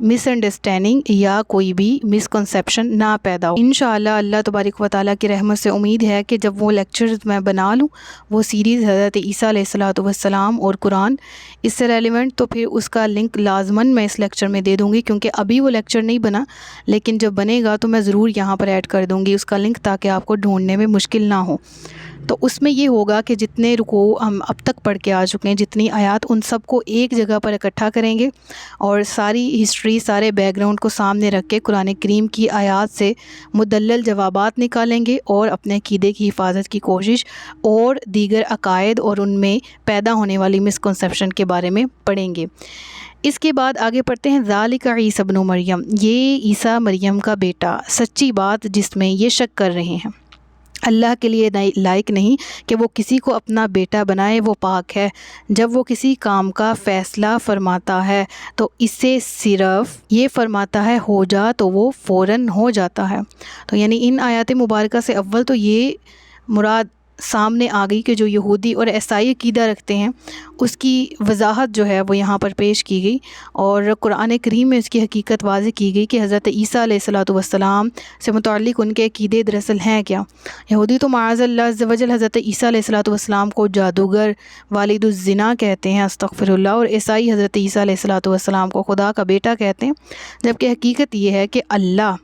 مس understanding یا کوئی بھی مسکنسیپشن نہ پیدا ہو۔ انشاءاللہ اللہ تبارک و تعالیٰ کی رحمت سے امید ہے کہ جب وہ لیکچرز میں بنا لوں، وہ سیریز حضرت عیسیٰ علیہ السلام اور قرآن اس سے ریلیونٹ، تو پھر اس کا لنک لازماً میں اس لیکچر میں دے دوں گی، کیونکہ ابھی وہ لیکچر نہیں بنا، لیکن جب بنے گا تو میں ضرور یہاں پر ایڈ کر دوں گی اس کا لنک، تاکہ آپ کو ڈھونڈنے میں مشکل نہ ہو۔ تو اس میں یہ ہوگا کہ جتنے رکوع ہم اب تک پڑھ کے آ چکے ہیں، جتنی آیات، ان سب کو ایک جگہ پر اکٹھا کریں گے اور ساری ہسٹری، سارے بیک گراؤنڈ کو سامنے رکھ کے قرآن کریم کی آیات سے مدلل جوابات نکالیں گے اور اپنے عقیدے کی حفاظت کی کوشش اور دیگر عقائد اور ان میں پیدا ہونے والی مسکنسیپشن کے بارے میں پڑھیں گے۔ اس کے بعد آگے پڑھتے ہیں ذالک عیسی ابن مریم، یہ عیسیٰ مریم کا بیٹا، سچی بات جس میں یہ شک کر رہے ہیں۔ اللہ کے لیے لائق نہیں کہ وہ کسی کو اپنا بیٹا بنائے، وہ پاک ہے۔ جب وہ کسی کام کا فیصلہ فرماتا ہے تو اس سے صرف یہ فرماتا ہے ہو جا، تو وہ فوراً ہو جاتا ہے۔ تو یعنی ان آیات مبارکہ سے اول تو یہ مراد سامنے آ گئی کہ جو یہودی اور عیسائی عقیدہ رکھتے ہیں اس کی وضاحت جو ہے وہ یہاں پر پیش کی گئی، اور قرآن کریم میں اس کی حقیقت واضح کی گئی کہ حضرت عیسیٰ علیہ السلام سے متعلق ان کے عقیدے دراصل ہیں کیا۔ یہودی تو معاذ اللہ عز و جل حضرت عیسیٰ علیہ السلام کو جادوگر، والد الزنا کہتے ہیں، استغفر اللہ، اور عیسائی حضرت عیسیٰ علیہ السلام کو خدا کا بیٹا کہتے ہیں، جبکہ حقیقت یہ ہے کہ اللہ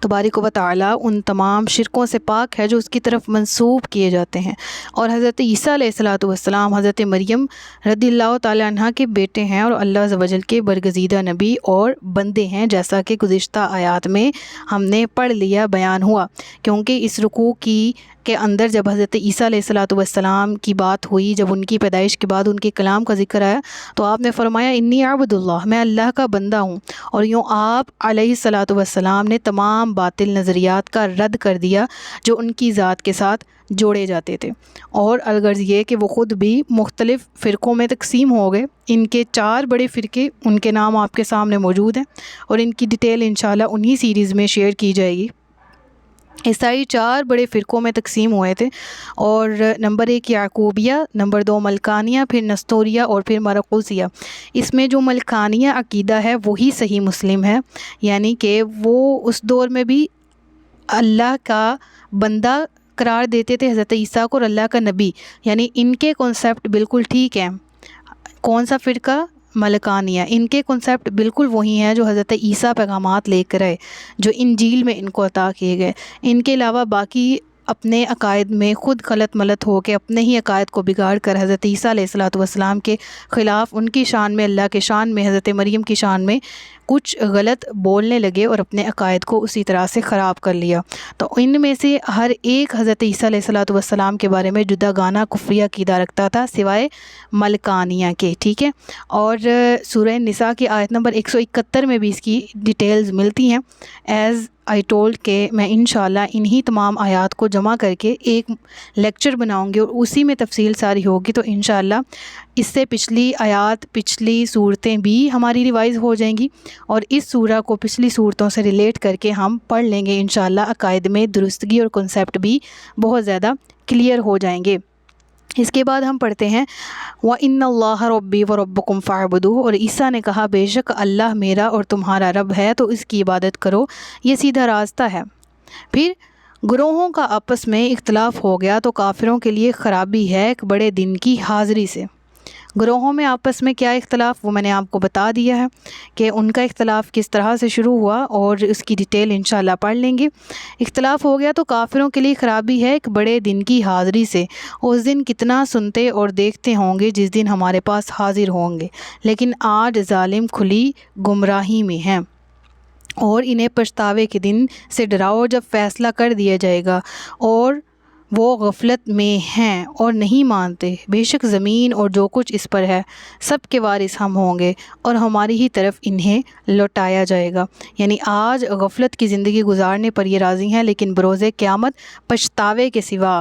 تبارک و تعالیٰ ان تمام شرکوں سے پاک ہے جو اس کی طرف منسوب کیے جاتے ہیں، اور حضرت عیسیٰ علیہ السلام حضرت مریم رضی اللہ تعالیٰ عنہ کے بیٹے ہیں اور اللہ عز و جل کے برگزیدہ نبی اور بندے ہیں، جیسا کہ گزشتہ آیات میں ہم نے پڑھ لیا، بیان ہوا۔ کیونکہ اس رکوع کے اندر جب حضرت عیسیٰ علیہ السلام کی بات ہوئی، جب ان کی پیدائش کے بعد ان کے کلام کا ذکر آیا، تو آپ نے فرمایا انی عبد اللہ، میں اللہ کا بندہ ہوں، اور یوں آپ علیہ السلام نے تمام باطل نظریات کا رد کر دیا جو ان کی ذات کے ساتھ جوڑے جاتے تھے، اور الغرض یہ کہ وہ خود بھی مختلف فرقوں میں تقسیم ہو گئے۔ ان کے 4 بڑے فرقے، ان کے نام آپ کے سامنے موجود ہیں، اور ان کی ڈیٹیل انشاءاللہ انہی سیریز میں شیئر کی جائے گی۔ عیسائی 4 بڑے فرقوں میں تقسیم ہوئے تھے، اور نمبر 1 یعقوبیہ، نمبر 2 ملکانیہ، پھر نستوریہ، اور پھر مرقوسیہ۔ اس میں جو ملکانیہ عقیدہ ہے وہی صحیح مسلم ہے، یعنی کہ وہ اس دور میں بھی اللہ کا بندہ قرار دیتے تھے حضرت عیسیٰ کو، اور اللہ کا نبی، یعنی ان کے کنسیپٹ بالکل ٹھیک ہیں۔ کون سا فرقہ؟ ملکانیہ۔ ان کے کنسیپٹ بالکل وہی ہیں جو حضرت عیسیٰ پیغامات لے کر آئے، جو انجیل میں ان کو عطا کیے گئے۔ ان کے علاوہ باقی اپنے عقائد میں خود غلط ملت ہو کے اپنے ہی عقائد کو بگاڑ کر حضرت عیسیٰ علیہ السلام کے خلاف، ان کی شان میں، اللہ کے شان میں، حضرت مریم کی شان میں کچھ غلط بولنے لگے اور اپنے عقائد کو اسی طرح سے خراب کر لیا۔ تو ان میں سے ہر ایک حضرت عیسیٰ علیہ السلام کے بارے میں جدا گانہ کفریہ عقیدہ رکھتا تھا، سوائے ملکانیہ کے، ٹھیک ہے۔ اور سورہ نساء کی آیت نمبر 171 میں بھی اس کی ڈیٹیلز ملتی ہیں۔ ایز آئی ٹولڈ کہ میں انشاءاللہ انہی تمام آیات کو جمع کر کے ایک لیکچر بناؤں گی، اور اسی میں تفصیل ساری ہوگی، تو انشاءاللہ اس سے پچھلی آیات، پچھلی صورتیں بھی ہماری ریوائز ہو جائیں گی، اور اس سورہ کو پچھلی صورتوں سے ریلیٹ کر کے ہم پڑھ لیں گے انشاءاللہ۔ عقائد میں درستگی اور کنسیپٹ بھی بہت زیادہ کلیئر ہو جائیں گے۔ اس کے بعد ہم پڑھتے ہیں وَإِنَّ اللَّهَ رَبِّي وَرَبُّكُمْ فَاعْبُدُوهُ، اور عیسیٰ نے کہا بے شک اللہ میرا اور تمہارا رب ہے، تو اس کی عبادت کرو، یہ سیدھا راستہ ہے۔ پھر گروہوں کا آپس میں اختلاف ہو گیا تو کافروں کے لیے خرابی ہے ایک بڑے دن کی حاضری سے۔ گروہوں میں آپس میں کیا اختلاف، وہ میں نے آپ کو بتا دیا ہے کہ ان کا اختلاف کس طرح سے شروع ہوا، اور اس کی ڈیٹیل انشاءاللہ پڑھ لیں گے۔ اختلاف ہو گیا تو کافروں کے لیے خرابی ہے ایک بڑے دن کی حاضری سے، اس دن کتنا سنتے اور دیکھتے ہوں گے جس دن ہمارے پاس حاضر ہوں گے، لیکن آج ظالم کھلی گمراہی میں ہیں، اور انہیں پچھتاوے کے دن سے ڈراؤ جب فیصلہ کر دیا جائے گا، اور وہ غفلت میں ہیں اور نہیں مانتے۔ بے شک زمین اور جو کچھ اس پر ہے سب کے وارث ہم ہوں گے، اور ہماری ہی طرف انہیں لوٹایا جائے گا۔ یعنی آج غفلت کی زندگی گزارنے پر یہ راضی ہیں، لیکن بروز قیامت پچھتاوے کے سوا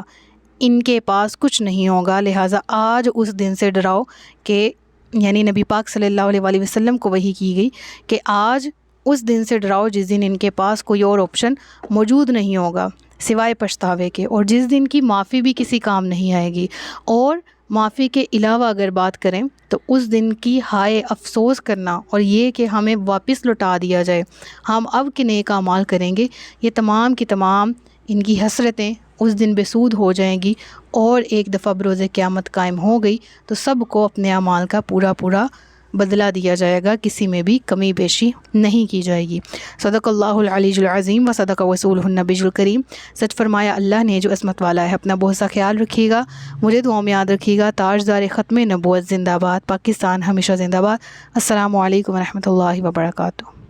ان کے پاس کچھ نہیں ہوگا، لہٰذا آج اس دن سے ڈراؤ کہ، یعنی نبی پاک صلی اللہ علیہ وسلم کو وحی کی گئی کہ آج اس دن سے ڈراؤ جس دن ان کے پاس کوئی اور آپشن موجود نہیں ہوگا سوائے پچھتاوے کے، اور جس دن کی معافی بھی کسی کام نہیں آئے گی۔ اور معافی کے علاوہ اگر بات کریں تو اس دن کی ہائے افسوس کرنا اور یہ کہ ہمیں واپس لوٹا دیا جائے، ہم اب کے نیک اعمال کریں گے، یہ تمام کی تمام ان کی حسرتیں اس دن بے سود ہو جائیں گی، اور ایک دفعہ بروز قیامت قائم ہو گئی تو سب کو اپنے اعمال کا پورا بدلہ دیا جائے گا، کسی میں بھی کمی بیشی نہیں کی جائے گی۔ صدق اللہ العلی العظیم و صدق رسولہ النبی الکریم۔ سچ فرمایا اللہ نے جو عصمت والا ہے۔ اپنا بہت سا خیال رکھیے گا، مجھے دعاؤں میں یاد رکھیے گا۔ تاجدار ختم نبوت زندہ باد، پاکستان ہمیشہ زندہ باد۔ السلام علیکم ورحمۃ اللہ وبرکاتہ۔